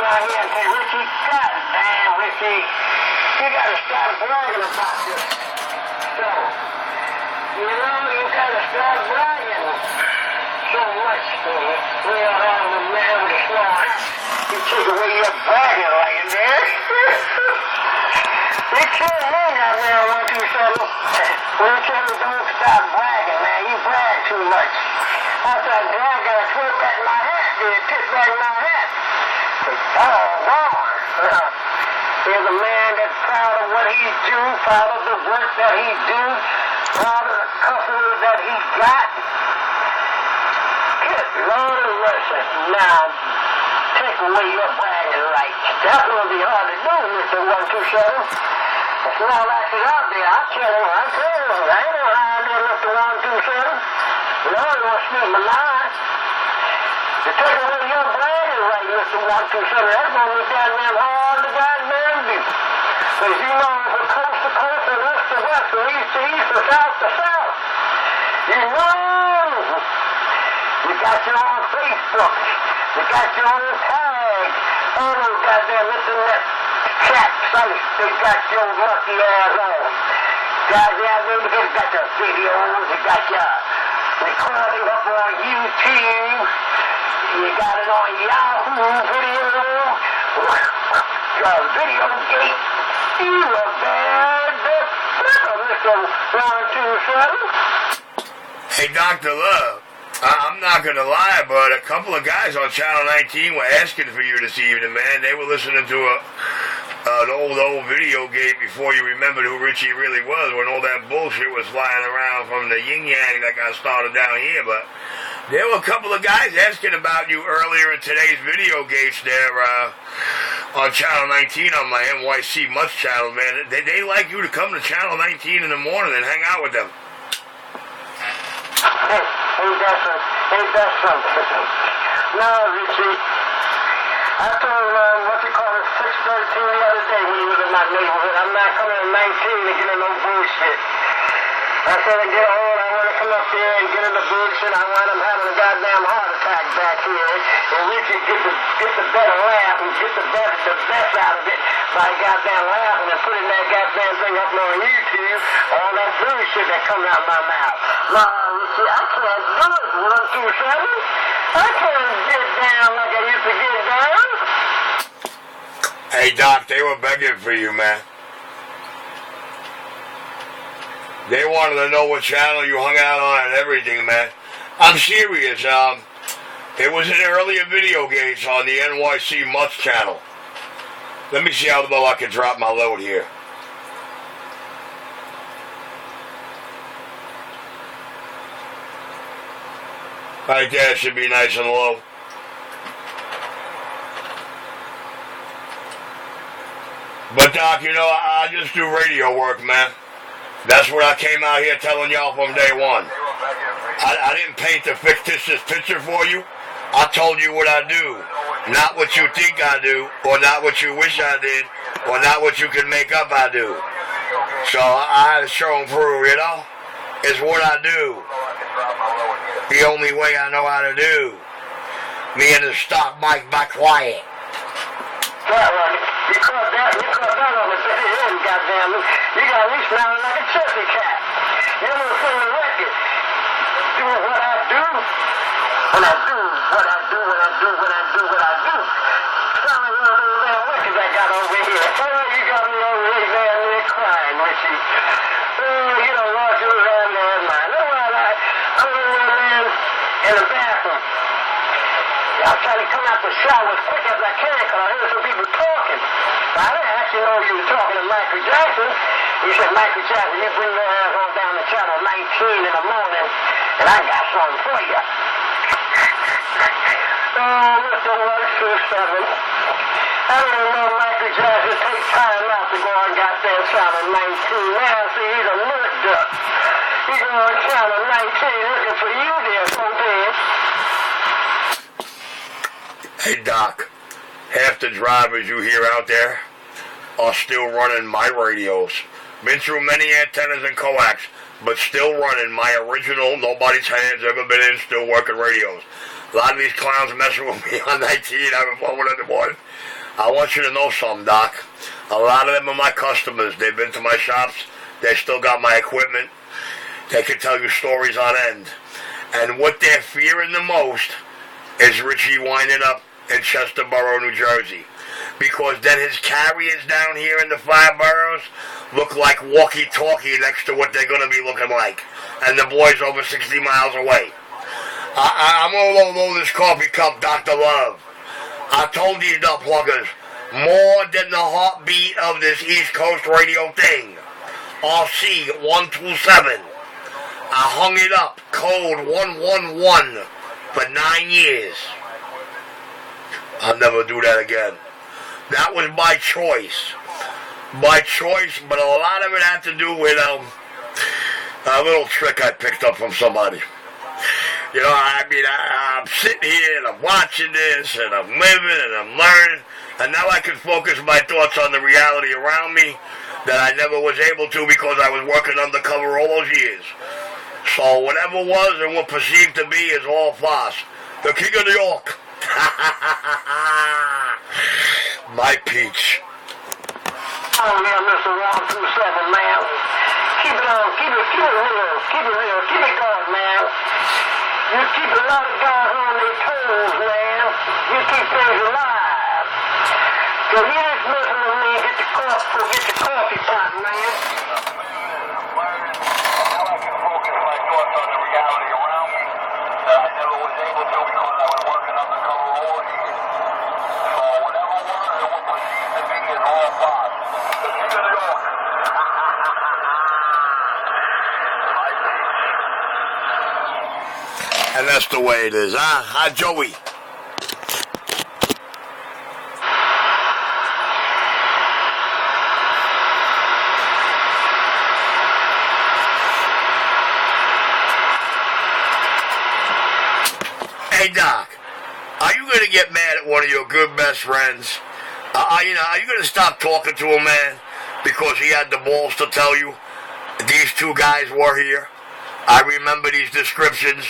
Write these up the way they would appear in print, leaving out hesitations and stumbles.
around here and say, Richie, goddamn, Richie, you gotta start bragging about this. So, you know, you gotta start bragging so much for you. We are on the man with a small hat. You take away your bragging right there. You can't hang out there on 127. When you tell me don't stop bragging, man, you brag too much. After I brag, I gotta put back my hat, tip back my hat. But doggone. There's a man that's proud of what he do, proud of the work that he do, proud of the customers that he got. Good Lord of mercy. Now, take away your bragging rights. That's gonna be hard to do, Mr. 127. It's not like it out there. I tell you, I ain't no high there, Mr. 127. You know, you want to speak my line. You take away your bragging right, Mr. 127. That's gonna be goddamn hard to goddamn do. Because you know, from coast to coast, and west to west, from east to east, and south to south. You know, you got your own Facebook. You got your own tag. All those goddamn internet chat sites, they got your lucky ass on. Goddamn, you got your videos, you got your recording up on YouTube. You got it on Yahoo Video. Video Gate. You a bad Mr. 127. Hey, Dr. Love. I'm not going to lie, but a couple of guys on Channel 19 were asking for you this evening, man. They were listening to an old video game before you remembered who Richie really was, when all that bullshit was flying around from the yin-yang that got started down here. But there were a couple of guys asking about you earlier in today's video gates there on Channel 19 on my NYC Must channel, man. They like you to come to Channel 19 in the morning and hang out with them. Ain't that something? No, Richie. I told what you call it, 613 the other day when he was in my neighborhood. I'm not coming to 19 to get in no bullshit. I said to get old, I want to come up here and get in the bullshit. I want him having a goddamn heart attack back here. And Richie get the better laugh and get the best out of it by goddamn laughing and putting that goddamn thing up on YouTube. All that bullshit that comes out my mouth. No, Richie, I can't do it, 127. I can't get down like I used to get down. Hey, Doc, they were begging for you, man. They wanted to know what channel you hung out on and everything, man. I'm serious. It was in earlier video games on the NYC Must channel. Let me see how low I can drop my load here. Right there, should be nice and low. But Doc, you know, I just do radio work, man. That's what I came out here telling y'all from day one. I didn't paint the fictitious picture for you. I told you what I do. Not what you think I do, or not what you wish I did, or not what you can make up I do. So I had to show them through, you know? It's what I do. The only way I know how to do. Me and the stock mic by quiet. You caught that on the very end, goddamn it. You got me smelling like a chessy cat. You know what's on the record? Doing what I do. When I do what I do, when I do what I do, what I do. Sounding one of those damn records I got over here. Oh, you got me over here down there crying, Richie. Oh, you know, Lord, you was down there in mine. Look what I'm over there in the bathroom. I'm trying to come out the shower as quick as I can because I heard some people talking. I didn't actually know you were talking to Michael Jackson. You said, Michael Jackson, you bring your ass on down to Channel 19 in the morning, and I got something for you. Oh, Mr. 127. I didn't know Michael Jackson take time out to go and got that Channel 19. Now, see, he's a nerd duck. He's on Channel 19 looking for you there, so big. Hey, Doc, half the drivers you hear out there are still running my radios. Been through many antennas and coax, but still running my original, nobody's hands ever been in, still working radios. A lot of these clowns messing with me on 19, having fun with it in the morning. I want you to know something, Doc. A lot of them are my customers. They've been to my shops. They still got my equipment. They can tell you stories on end. And what they're fearing the most is Richie winding up in Chesterboro, New Jersey. Because then his carriers down here in the 5 boroughs look like walkie-talkie next to what they're going to be looking like. And the boy's over 60 miles away. I'm going to load this coffee cup, Dr. Love. I told these nut pluggers, more than the heartbeat of this East Coast radio thing. RC 127. I hung it up, code 111, for 9 years. I'll never do that again. That was my choice. My choice, but a lot of it had to do with a little trick I picked up from somebody. You know, I mean, I'm sitting here and I'm watching this and I'm living and I'm learning, and now I can focus my thoughts on the reality around me that I never was able to because I was working undercover all those years. So whatever was and what perceived to be is all farce. The King of New York. My peach. Oh, yeah, Mr. 127, man. Keep it on, keep it real, keep it going, man. You keep a lot of guys on their toes, man. You keep things alive. So you just listen to me, get your coffee pot, man. Now I can focus my thoughts on the reality around me that I never was able to because I was working undercover all years. So whatever was and what perceived to be is all false. The King of New York. And that's the way it is, huh? Hi, Joey. Hey, Doc, are you going to get mad at one of your good best friends? Are you going to stop talking to him, man, because he had the balls to tell you these two guys were here? I remember these descriptions.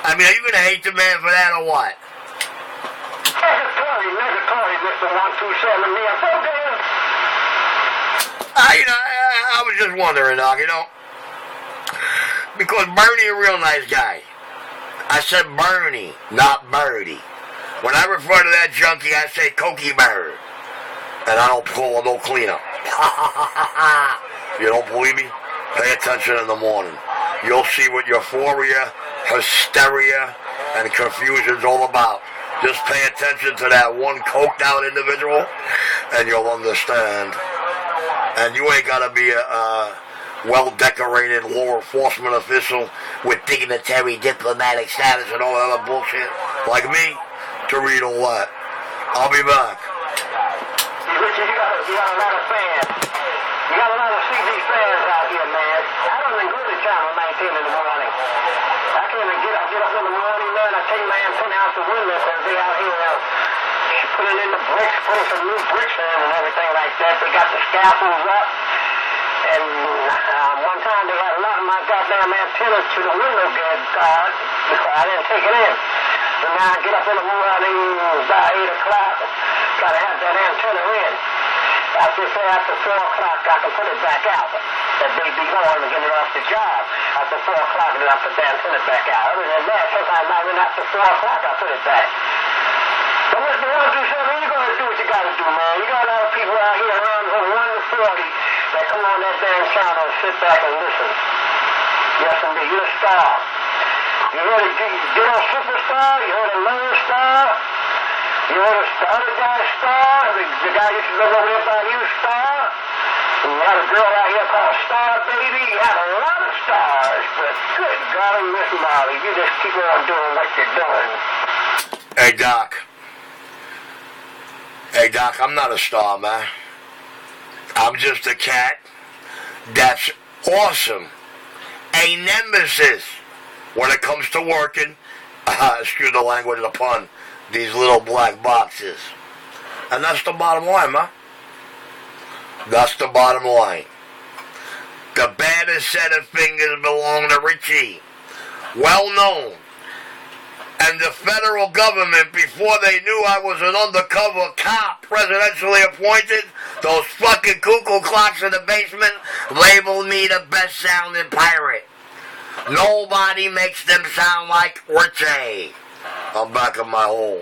I mean, are you going to hate the man for that or what? Negatory, Mr. 127, me. I'm so damn. I was just wondering, Doc, because Bernie a real nice guy. I said Bernie, not Birdie. When I refer to that junkie, I say Cokie Bird. And I don't pull no cleanup. You don't believe me? Pay attention in the morning. You'll see what euphoria, hysteria, and confusion's all about. Just pay attention to that one coked out individual, and you'll understand. And you ain't gotta be a well-decorated law enforcement official with dignitary diplomatic status and all that other bullshit like me to read all that. I'll be back. Richard, you got a lot of fans. You got a lot of CB fans out here, man. I don't even go to Channel 19 in the morning. I can't even get up in the morning, man. I take my antenna out the window because they out here putting in the bricks, putting some new bricks in and everything like that. They got the scaffolds up. And one time they had a lot of my goddamn antennas to the window guard because I didn't take it in. So now I get up in the morning about 8 o'clock, try to have that antenna in. After 4 o'clock, I can put it back out. That they be going to get it off the job. After 4 o'clock, then I put the antenna back out. Other than that, sometimes not even after 4 o'clock, I put it back. But Mr. 127, you're going to do what you got to do, man. You got a lot of people out here around from 1 to 40 that come on that damn channel and sit back and listen. Yes, indeed. You're a star. You heard a Ditto Superstar. You heard a Lone Star. You heard the other guy's star. The guy used to live over there by you, Star. And you had a girl out here called Star Baby. You had a lot of stars. But good golly, Miss Molly, you just keep on doing what you're doing. Hey, Doc. Hey, Doc, I'm not a star, man. I'm just a cat that's awesome. A nemesis when it comes to working. Excuse the language, the pun. These little black boxes. And that's the bottom line, man. That's the bottom line. The baddest set of fingers belong to Richie. Well known. And the federal government, before they knew I was an undercover cop, presidentially appointed, those fucking cuckoo clocks in the basement labeled me the best-sounding pirate. Nobody makes them sound like Richie. I'm back in my hole.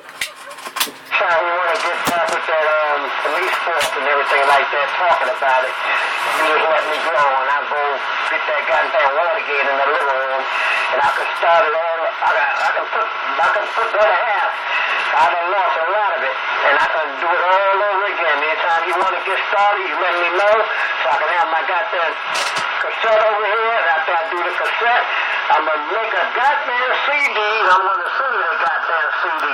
So we want to get back with that police force and everything like that, talking about it. You just let me go, and I'll go get that goddamn Watergate in the living room, and I can start it all. I can put the other half. I done lost a lot of it, and I can do it all over again. Anytime you want to get started, you let me know, so I can have my goddamn cassette over here. And after I do the cassette, I'm gonna make a goddamn CD, and I'm gonna send you the goddamn CD.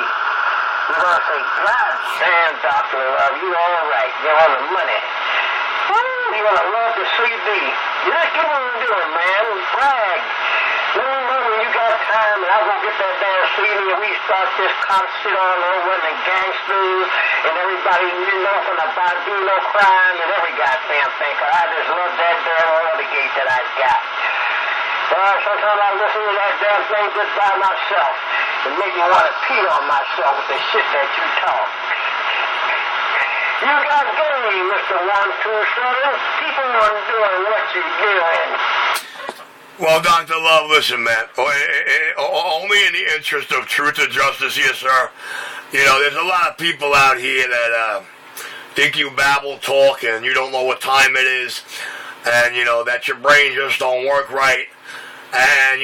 You're gonna say, God damn, Dr. Love, you all right. You're on the money. Woo, you're gonna love the CD. You just get what you're doing, man. Brag. Let me know when you got time, and I'll go get that damn CD, and we start this concert all over, and the gangsters, and everybody, you know, from the Bambino crime, and every goddamn thing. Cause I just love that damn Watergate that I got. Well, sometimes I listen to that damn thing just by myself. It make me want to pee on myself with the shit that you talk. You got game, Mr. 127. Keep on doing what you're doing. Well, Dr. Love, listen, man. Only in the interest of truth and justice here, sir. You know, there's a lot of people out here that think you babble talk and you don't know what time it is, and you know that your brain just don't work right. And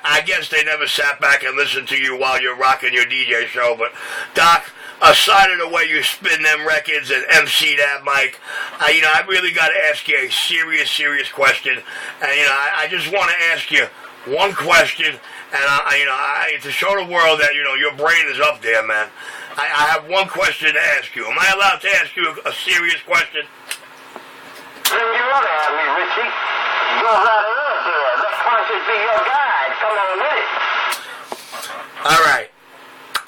I guess they never sat back and listened to you while you're rocking your DJ show. But Doc, aside of the way you spin them records and MC that mic, I really got to ask you a serious question. And I just want to ask you one question, and to show the world that your brain is up there, man. I have one question to ask you. Am I allowed to ask you a serious question? Then you want to have me, Richie. Go right ahead there. Let conscience be your guide. Come on with it. All right.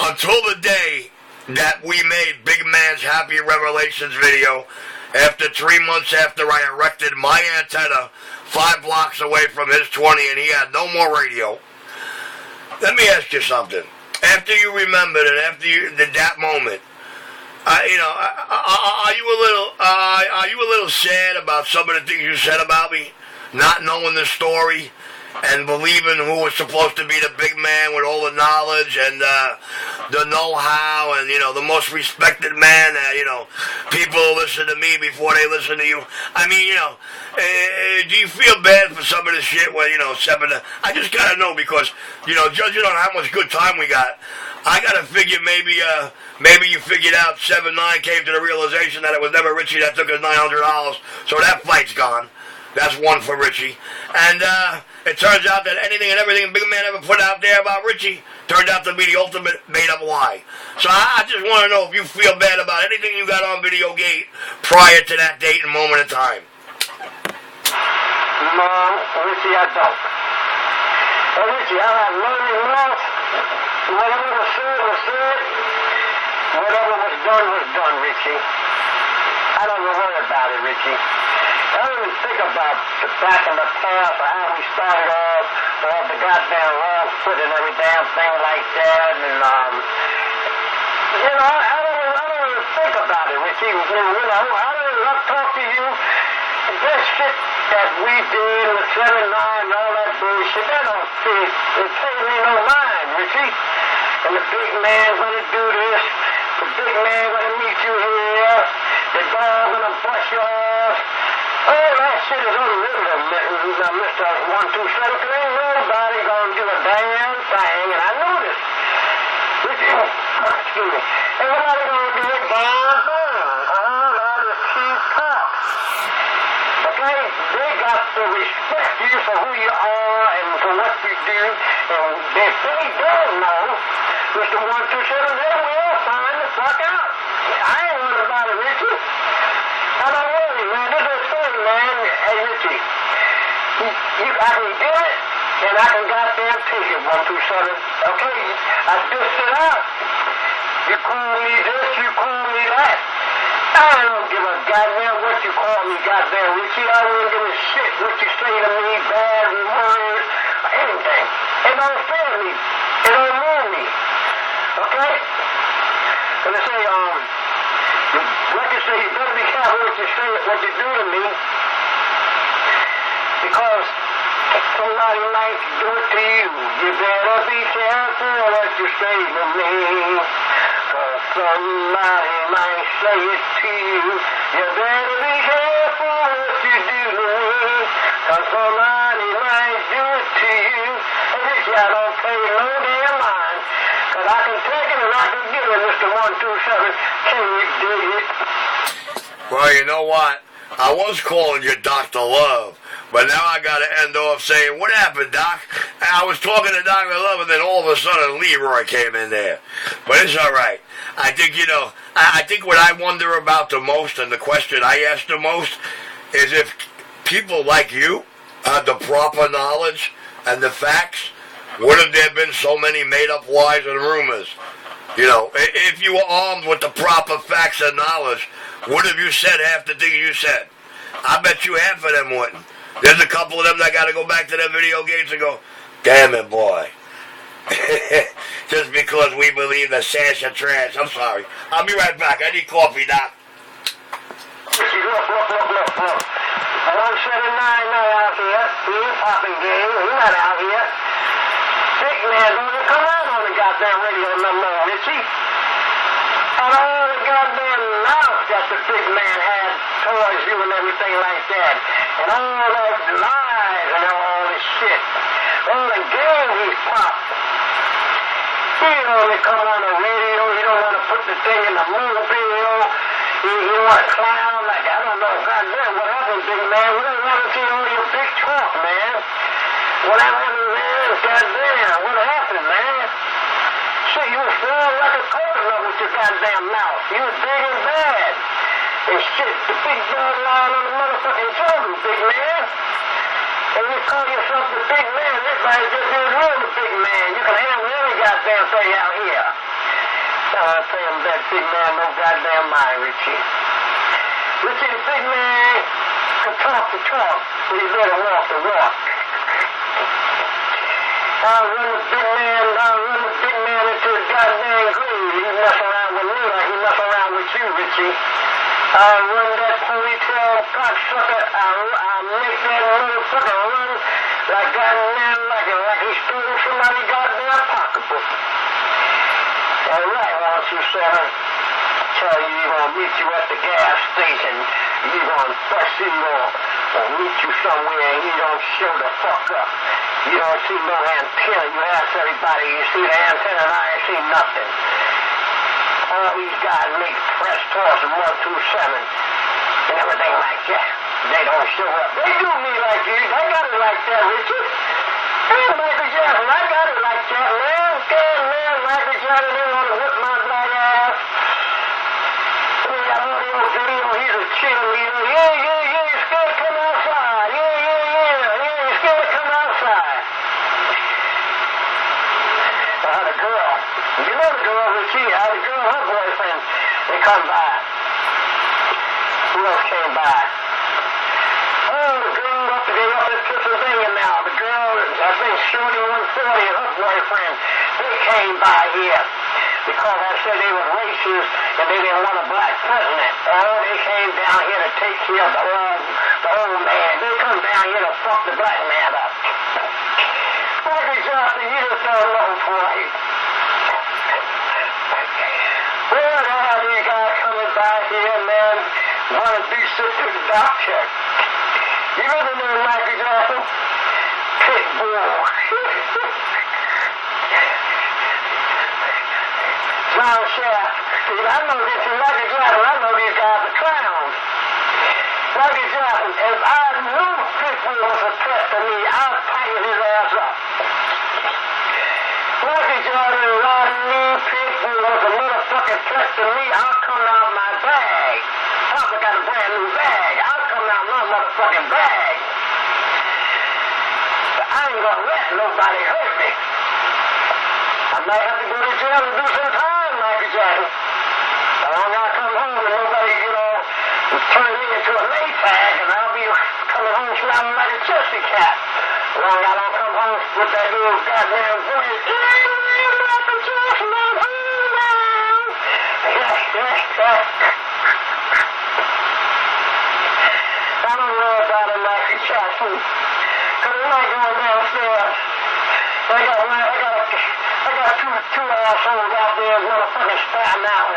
Until the day that we made Big Man's Happy Revelations video, after 3 months after I erected my antenna 5 blocks away from his 20 and he had no more radio, let me ask you something. After you remembered and after that moment, are you a little sad about some of the things you said about me? Not knowing the story and believing who was supposed to be the big man with all the knowledge and the know-how and, the most respected man that, people listen to me before they listen to you. I mean, do you feel bad for some of the shit where, I just got to know because, judging on how much good time we got, I got to figure maybe you figured out 7-9 came to the realization that it was never Richie that took his $900, so that fight's gone. That's one for Richie. And it turns out that anything and everything Big Man ever put out there about Richie turned out to be the ultimate made-up lie. So I just want to know if you feel bad about anything you got on Videogate prior to that date and moment in time. No, Richie, I don't. Well, Richie, I have learned enough. Whatever was said was said. Whatever was done, Richie. I don't even worry about it, Richie. I don't even think about the back in the past or how we started off or the goddamn wrong foot and every damn thing like that. And, I don't even think about it, Richie. I don't talk to you. That shit that we did with 7-9 and all that bullshit, that don't fit. It pays me no mind, Richie. And the big man's gonna do this. The big man gonna meet you here. The dog gonna bust your ass. All that shit is unwritten, Mr. 127, because ain't nobody gonna do a damn thing, and I know this. Excuse me. Ain't nobody gonna do a damn thing. All that is cheap talk. Okay? They got to respect you for who you are and for what you do, and if they don't know, Mr. 127, they will find the fuck out. I ain't worried about it, Richie. I don't worry, man. This is thing, man. Hey, Richie, I can get it, and I can goddamn take it, 127. Okay? I just sit out. You call me this, you call me that. I don't give a goddamn what you call me, goddamn Richie. I don't give a shit what you say to me, bad words, or anything. It don't offend me. It don't move me. Okay? And they say, like I say, you better be careful what you say, what you do to me. Because somebody might do it to you. You better be careful what you say to me. Cause somebody might say it to you. You better be careful what you do to me. Cause somebody might do it to you. And this guy don't pay no damn mind. Cause I can take it and I can give it, Mr. 127. Can you dig it? Well, you know what? I was calling you Dr. Love, but now I got to end off saying, what happened, Doc? I was talking to Dr. Love, and then all of a sudden Leroy came in there. But it's all right. I think, I think what I wonder about the most, and the question I ask the most, is if people like you had the proper knowledge and the facts, would have there been so many made-up lies and rumors? If you were armed with the proper facts and knowledge, would have you said half the things you said? I bet you half of them wouldn't. There's a couple of them that got to go back to their video games and go, damn it, boy. Just because we believe that Sasha trash. I'm sorry. I'll be right back. I need coffee, Doc. Look. 179 not out here. He ain't popping game. He's not out here. Big man doesn't come out on the goddamn radio no more, Richie. And all the goddamn mouth that the big man had towards you and everything like that. And all those lies and all this shit. All the game he's popped. He don't only come on the radio. He don't want to put the thing in the movie video. He want to clown like, I don't know, goddamn, what happened, big man? We don't want to see all your big talk, man. What happened, man? Goddamn, what happened, man? Shit, you was flowing like a coconut with your goddamn mouth. You was big and bad. And shit, the big dog lying on the motherfucking jungle, big man. And you call yourself the big man. Everybody just is real the big man. You can handle any goddamn thing out here. I tell him that big man no goddamn mind, Richie. Richie, the big man can talk the talk, but he's ready to walk the walk. I'll run the big man into the goddamn grave. He mess around with me like he mess around with you, Richie. I'll run that ponytail cocksucker. I'll make that motherfucker run like goddamn like he stole somebody's goddamn pocketbook. All right, 127. Tell you he's gonna meet you at the gas station. He's gonna bust you or meet you somewhere and you don't show the fuck up. You don't see no antenna. You ask everybody, you see the antenna and I ain't see nothing. All these guys make press tours in 127 and everything like that. They don't show up. They do me like you. They got it like that, Richard. Hey, Michael Jackson, I got it like that, man. Okay, man, Michael Jackson, they want to whip my black ass. We got audio, video, he's a cheerleader. Yeah, you're scared to come outside. Yeah, you're scared to come outside. I had a girl. You know the girl, Richie. I had a girl, her boyfriend. They come by. Who else came by? Oh, the girl up in Pennsylvania now. The girl, I think Shorty 140 and her boyfriend, they came by here because I said they were racist and they didn't want a black president. Oh, they came down here to take care of the old man. They come down here to fuck the black man up. Michael Johnson, you just don't know for you. Well, the hell you guys coming by here, man? Want to be sick to the doctor. You know the name Michael Jackson? Pitbull. John Shaft. See, I know this is Michael Jackson. I know these guys are clowns. Michael Jackson, if I knew Pitbull was a threat to me, I'd tighten his ass up. Michael Jackson, if I knew Pitbull was a motherfucking threat to me, I'll come out my bag. Papa got a brand new bag. I'll come out my motherfucking bag. But I ain't gonna let nobody hurt me. I might have to go to jail and do some time, Michael Jackson. I don't gotta come home and nobody, turn me into a lay tag and I'll be coming home smelling like a chessy cat. When I don't come home with that little goddamn voice, I don't know about it, Michael Jackson. Cause I'm not going downstairs. I got two assholes out there motherfucking spouting out.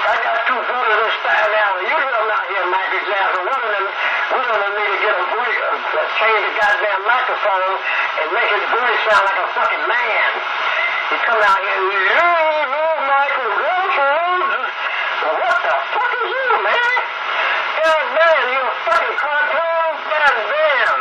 I got two brothers that spouting out. You hear them out here, Michael Jackson. One of them need to get a voice, change the goddamn microphone and make his voice sound like a fucking man. He come out here and Michael Jackson. What the fuck is you, man? God damn, you a fucking cartoon? God damn.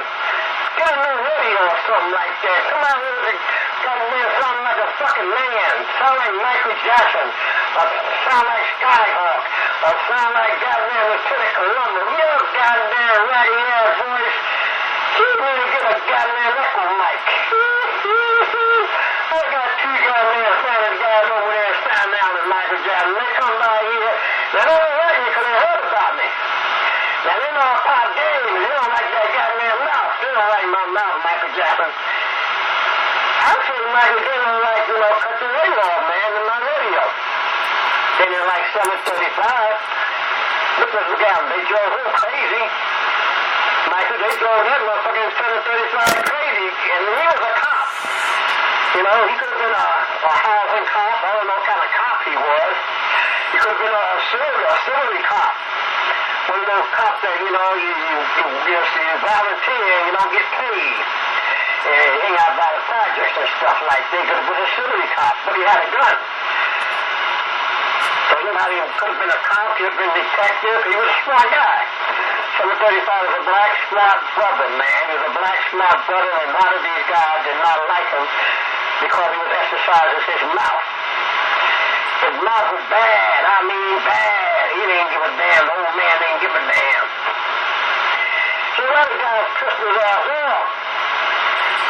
Get a new radio or something like that. Come out here and goddamn sound like a fucking man. Sound like Michael Jackson. Or sound like Skyhawk. Or sound like goddamn Lieutenant Columbus. Your goddamn raggedy ass voice. You need to get a goddamn echo mic. I got two goddamn Spanish guys over there standing out with Michael Jackson. They come by here. They don't like me because they heard about me. Now they know I pop games. They don't like that goddamn mouth. They don't like my mouth, Michael Jackson. I'm saying Michael didn't like, cut the radio off, man, in my radio. They didn't like 735. Look at the guy. They drove him crazy. Michael, they drove that motherfucking 735 crazy. And he was a cop. He could have been a housing cop. I don't know what kind of cop he was. He could have been a civil cop. One of those cops that, you volunteer and you don't get paid. And hang out by the projects and stuff like that. He could have been a civil cop, but he had a gun. So he could have been a cop, he could have been a detective. He was a smart guy. 735 was a black, smart brother, man. He was a black, smart brother, and a lot of these guys did not like him because he was exercising his mouth. His mouth was bad. I mean bad. He didn't give a damn. The old man didn't give a damn. So a lot of guys pissed his ass off.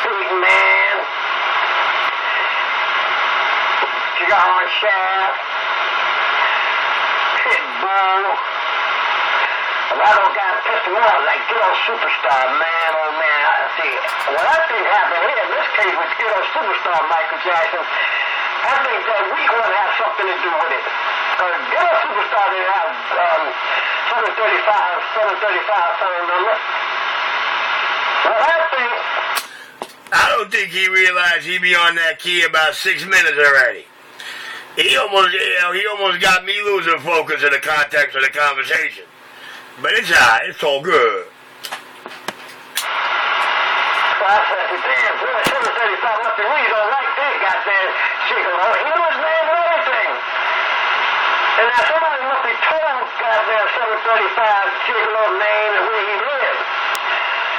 Big man. Cigar and shaft. Pitbull. A lot of those guys pissed him off like Ghetto Superstar, man, oh man. See, what I think happened here in this case with Ghetto Superstar Michael Jackson, I think that week one had something to do with it. Ghetto Superstar didn't have 735 phone number. Well, I don't think he realized he'd be on that key about 6 minutes already. He almost got me losing focus in the context of the conversation. But it's alright, it's all good. I said, damn, boy, 735 must be really don't like that goddamn Gigolo. He knew his name and everything. And now somebody must be told goddamn 735 Gigolo name and where he lived.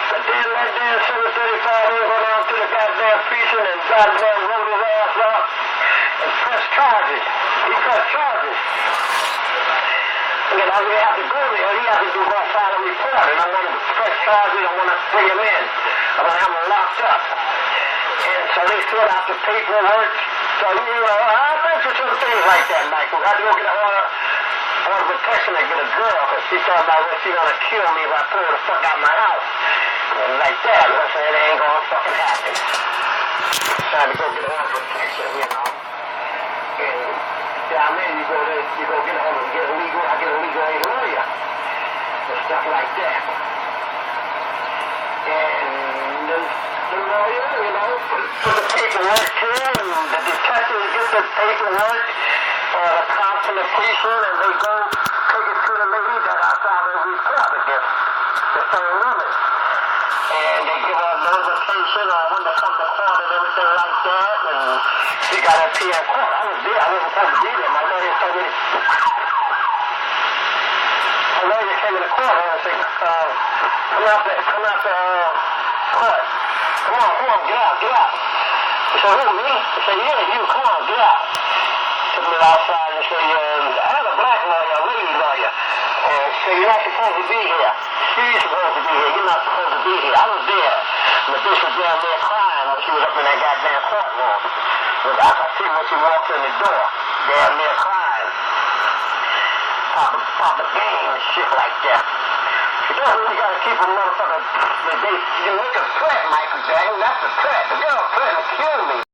But then that damn 735 went on to the goddamn precinct and goddamn wrote his ass up and pressed charges. He pressed charges. And then we have to go there. He has to do one final report. And I want to press charges. I want to bring him in. I want to have him locked up. And so they filled out the paperwork. So, I've been through some things like that, Michael. I had to go get an order of protection to get a girl because she thought about what she's going to kill me if I pull her the fuck out of my house. And like that. And I said, it ain't going to fucking happen. Time to go get an order of protection, And down there, you go get a legal, I get a legal aid lawyer. And stuff like that. And the lawyer, put the paperwork to him, and the detectives get the paperwork, the cops and the precinct, and they go take it to the lady that I filed a report against the same woman. And they give her a notification on when to come to court and everything like that, and she got to appear in court. I was there, I wasn't supposed to be there. My lawyer told me, my lawyer came in the court and said, come out to court. Come on, get out. He said, who, me? I said, yeah, you, come on, get out. Took me outside and said, I have a black lawyer, a lady lawyer. And said, you're not supposed to be here. You're supposed to be here. You're not supposed to be here. I was there. And the bitch was down there crying when she was up in that goddamn courtroom. I could see when she walked in the door, down there crying. Papa game and shit like that. That's when you gotta keep a motherfucker. You make a threat, Michael Jackson. That's the threat. The girl threatened to kill me.